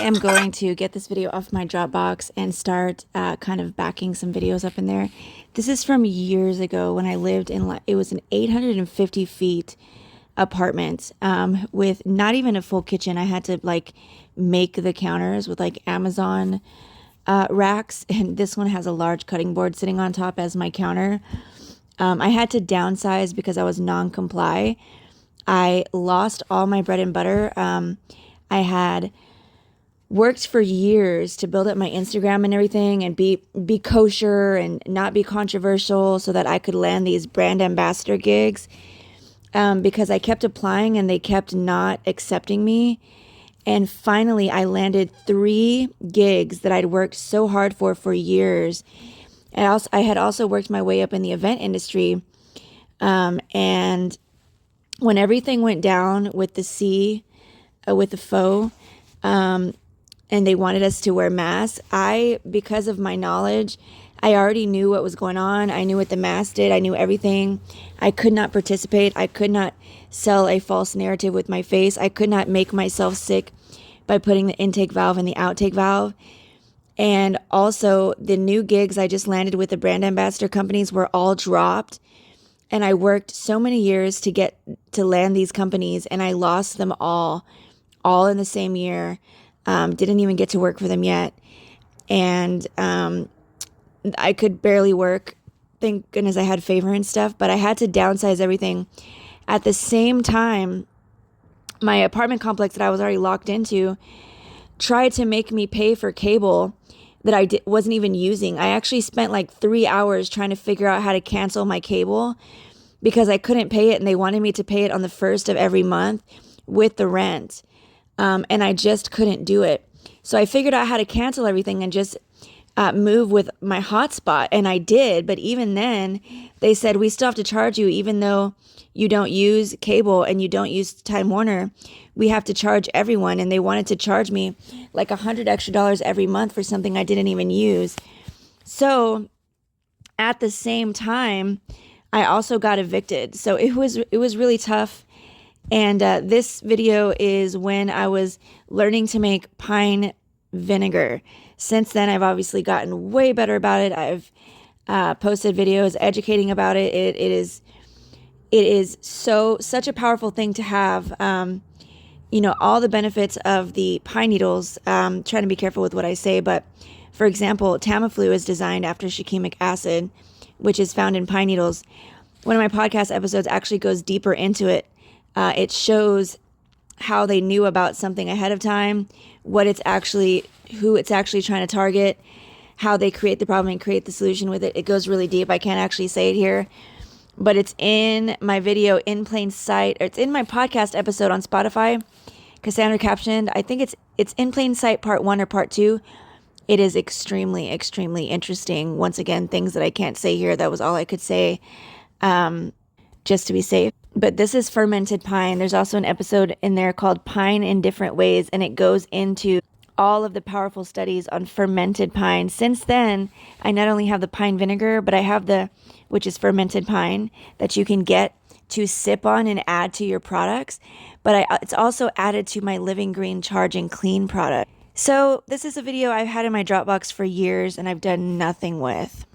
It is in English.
am going to get this video off my Dropbox and start kind of backing some videos up in there. This is from years ago when I lived in, it was an 850 feet apartment with not even a full kitchen. I had to like make the counters with like Amazon racks, and this one has a large cutting board sitting on top as my counter. I had to downsize because I was non-comply. I lost all my bread and butter. I had worked for years to build up my Instagram and everything and be kosher and not be controversial so that I could land these brand ambassador gigs, because I kept applying and they kept not accepting me. And finally, I landed 3 gigs that I'd worked so hard for years. I had also worked my way up in the event industry. And when everything went down with with the faux, and they wanted us to wear masks, because of my knowledge, I already knew what was going on. I knew what the mask did. I knew everything. I could not participate. I could not sell a false narrative with my face. I could not make myself sick by putting the intake valve in the outtake valve. And also the new gigs I just landed with the brand ambassador companies were all dropped. And I worked so many years to get to land these companies, and I lost them all in the same year. Didn't even get to work for them yet. And I could barely work. Thank goodness I had favor and stuff, but I had to downsize everything. At the same time, my apartment complex that I was already locked into tried to make me pay for cable that I wasn't even using. I actually spent like 3 hours trying to figure out how to cancel my cable because I couldn't pay it, and they wanted me to pay it on the first of every month with the rent. And I just couldn't do it. So I figured out how to cancel everything and just move with my hotspot. And I did. But even then, they said, we still have to charge you, even though you don't use cable and you don't use Time Warner. We have to charge everyone. And they wanted to charge me like $100 extra every month for something I didn't even use. So at the same time, I also got evicted. So it was really tough. And this video is when I was learning to make pine vinegar. Since then, I've obviously gotten way better about it. I've posted videos educating about it. It is such a powerful thing to have. All the benefits of the pine needles. Trying to be careful with what I say, but for example, Tamiflu is designed after shikimic acid, which is found in pine needles. One of my podcast episodes actually goes deeper into it. It shows how they knew about something ahead of time, who it's actually trying to target, how they create the problem and create the solution with it. It goes really deep. I can't actually say it here, but it's in my video in plain sight. Or it's in my podcast episode on Spotify, Cassandra captioned. I think it's in plain sight part 1 or part 2. It is extremely, extremely interesting. Once again, things that I can't say here. That was all I could say, just to be safe. But this is fermented pine. There's also an episode in there called Pine in Different Ways, and it goes into all of the powerful studies on fermented pine. Since then, I not only have the pine vinegar, but I have which is fermented pine, that you can get to sip on and add to your products. But it's also added to my Living Green Charge and Clean product. So this is a video I've had in my Dropbox for years and I've done nothing with.